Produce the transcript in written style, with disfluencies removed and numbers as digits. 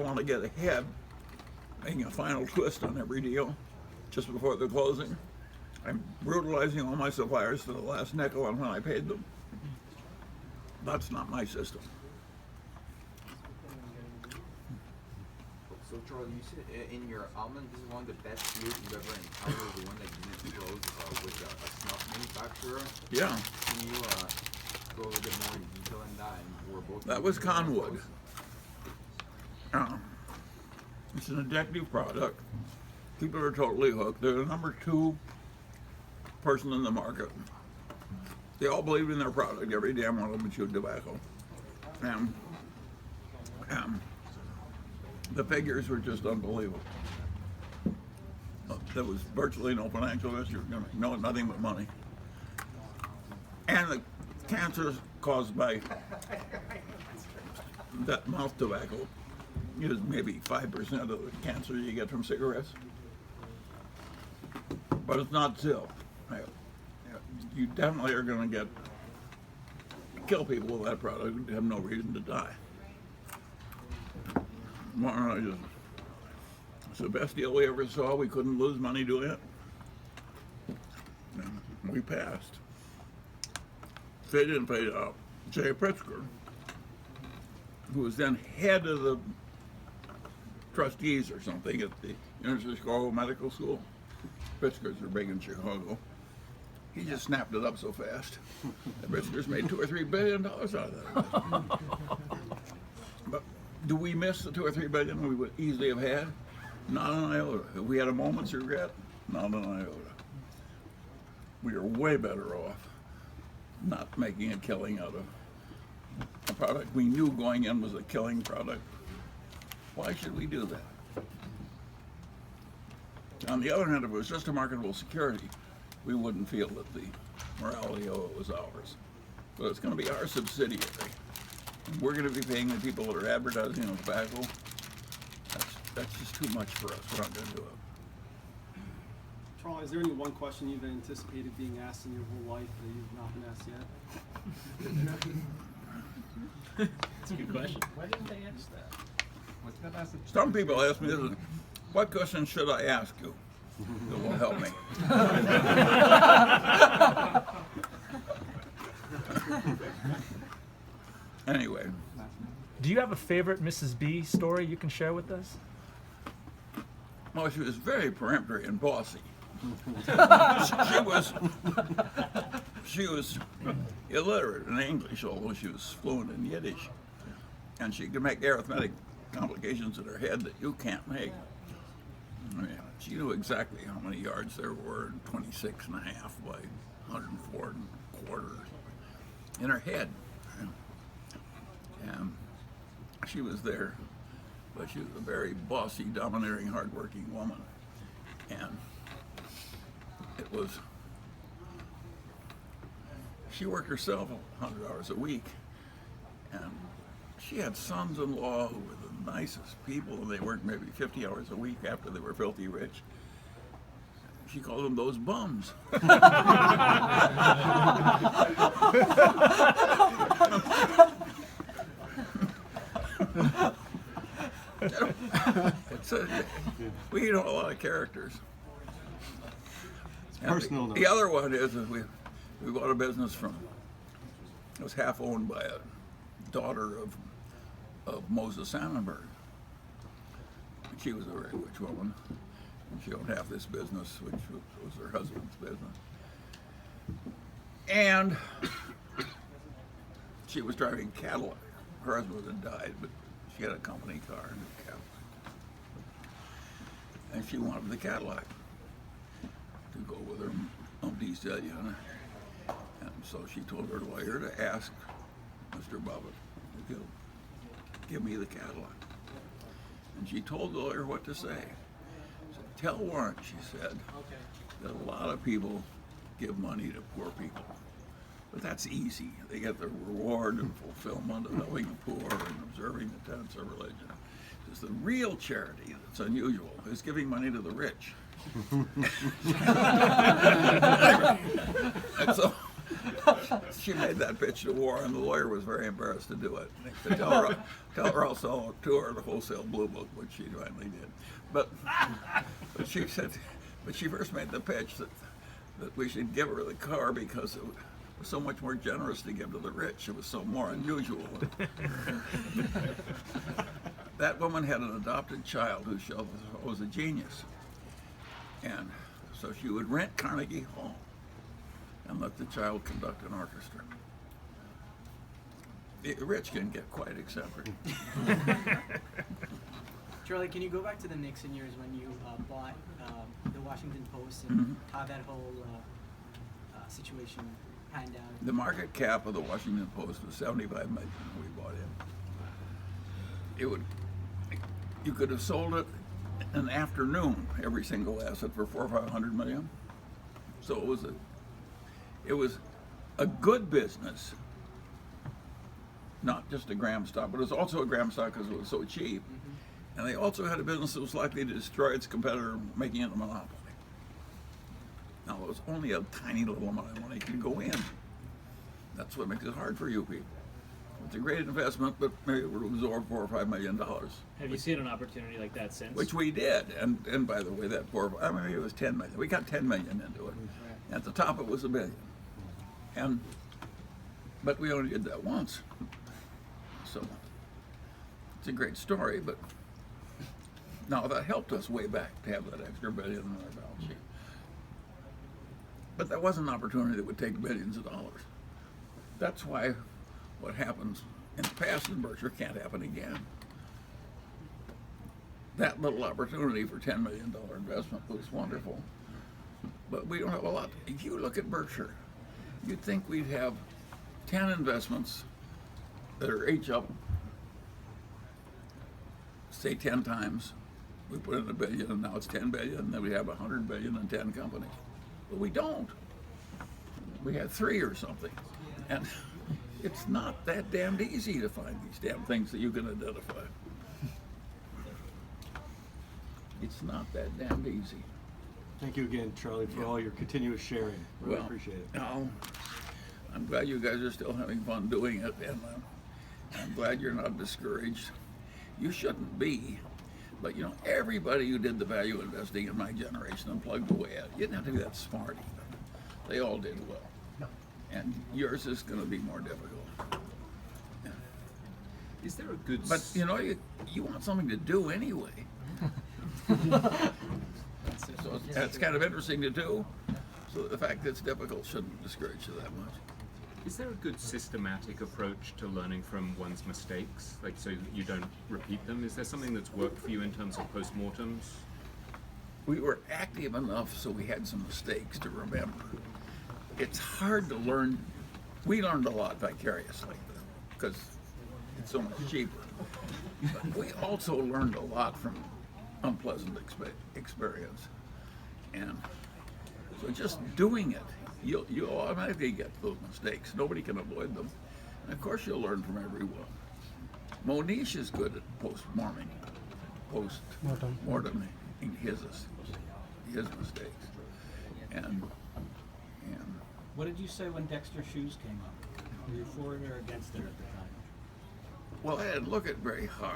want to get ahead, making a final twist on every deal just before the closing. I'm brutalizing all my suppliers to the last nickel on when I paid them. That's not my system. So Charlie, you said in your almond, this is one of the best deals you've ever encountered, the one that you didn't close with a snuff manufacturer. Yeah. Can you go a little bit more in detail in that? And we're both That was Conwood. It's an addictive product. People are totally hooked. They're the number 2 person in the market. They all believed in their product. Every damn one of them chewed tobacco. And the figures were just unbelievable. There was virtually no financial issue, nothing but money. And the cancers caused by that mouth tobacco is maybe 5% of the cancer you get from cigarettes. But it's not still. You definitely are going to kill people with that product and have no reason to die. It's the best deal we ever saw. We couldn't lose money doing it. And we passed. Fade in, fade out. Jay Pritzker, who was then head of the trustees or something at the University of Chicago Medical School. Pritzkers are big in Chicago. He just snapped it up so fast. The Pritzkers made $2 or $3 billion out of that. But do we miss the $2 or $3 billion we would easily have had? Not an iota. If we had a moment's regret, not an iota. We are way better off not making a killing out of a product we knew going in was a killing product. Why should we do that? On the other hand, if it was just a marketable security, we wouldn't feel that the morality of it was ours. But it's going to be our subsidiary. And we're going to be paying the people that are advertising on tobacco. That's just too much for us. We're not going to do it. Charlie, is there any one question you've anticipated being asked in your whole life that you've not been asked yet? That's a good question. Why didn't they ask that? What's that asked? Some people ask me this, what question should I ask you that will help me? Anyway. Do you have a favorite Mrs. B story you can share with us? Well, she was very peremptory and bossy. she was illiterate in English, although she was fluent in Yiddish. And she could make arithmetic complications in her head that you can't make. I mean, she knew exactly how many yards there were, 26 and a half by 104 and a quarter in her head. And she was there, but she was a very bossy, domineering, hardworking woman. And it was, she worked herself 100 hours a week, and she had sons-in-law who were the nicest people, and they worked maybe 50 hours a week after they were filthy rich. She called them those bums. We know a lot of characters. Personal. The other one is we bought a business it was half owned by a daughter of Moses Sannenberg. She was a very rich woman, and she owned half this business, which was her husband's business. And she was driving Cadillac. Her husband had died, but she had a company car and a Cadillac. And she wanted the Cadillac to go with her multi-stallion. And so she told her lawyer to ask Mr. Bobbitt to give me the Cadillac. And she told the lawyer what to say. She said, tell Warren, she said, that a lot of people give money to poor people. But that's easy. They get the reward and fulfillment of helping the poor and observing the tenets of religion. Because the real charity that's unusual is giving money to the rich. And so she made that pitch to Warren. The lawyer was very embarrassed to do it. To tell her I'll sell it to her at a wholesale blue book, which she finally did. But she said, but she first made the pitch that we should give her the car because it was so much more generous to give to the rich. It was so more unusual. That woman had an adopted child who she was a genius. And so she would rent Carnegie Hall and let the child conduct an orchestra. The rich can get quite eccentric. Charlie, can you go back to the Nixon years when you bought the Washington Post and how that whole situation panned out? The market cap of the Washington Post was $75 million when we bought it. You could have sold it in an afternoon, every single asset, for $400 or $500 million. So it was a good business, not just a Graham stock, but it was also a Graham stock because it was so cheap. And they also had a business that was likely to destroy its competitor, making it a monopoly. Now, it was only a tiny little amount of money could go in. That's what makes it hard for you people. It's a great investment, but maybe it will absorb $4 or $5 million. Have you seen an opportunity like that since? Which we did, and by the way, that maybe it was 10 million. We got 10 million into it. At the top, it was $1 billion, but we only did that once. So it's a great story, but now that helped us way back to have that extra $1 billion on our balance sheet. But that was an opportunity that would take billions of dollars. That's why what happens in the past in Berkshire can't happen again. That little opportunity for $10 million investment was wonderful, but we don't have a lot. If you look at Berkshire, you'd think we'd have 10 investments that are each up, say 10 times. We put in $1 billion and now it's 10 billion, and then we have 100 billion in 10 companies. But we don't. We had 3 or something. And it's not that damned easy to find these damn things that you can identify. It's not that damned easy. Thank you again, Charlie, for all your continuous sharing. Really appreciate it. Now, I'm glad you guys are still having fun doing it, and I'm glad you're not discouraged. You shouldn't be, but you know, everybody who did the value investing in my generation and plugged away at it, you didn't have to be that smart even. They all did well. And yours is going to be more difficult. Yeah. Is there a good? But you know, you want something to do anyway. So that's kind of interesting to do. So the fact that it's difficult shouldn't discourage you that much. Is there a good systematic approach to learning from one's mistakes, like so that you don't repeat them? Is there something that's worked for you in terms of postmortems? We were active enough so we had some mistakes to remember. It's hard to learn. We learned a lot vicariously because it's so much cheaper. But we also learned a lot from unpleasant experience. And so just doing it, you'll automatically get those mistakes. Nobody can avoid them. And of course you'll learn from everyone. Monish is good at post-mortem in his mistakes. And What did you say when Dexter Shoes came up? Were you for it or against it at the time? well, I didn't look at it very hard.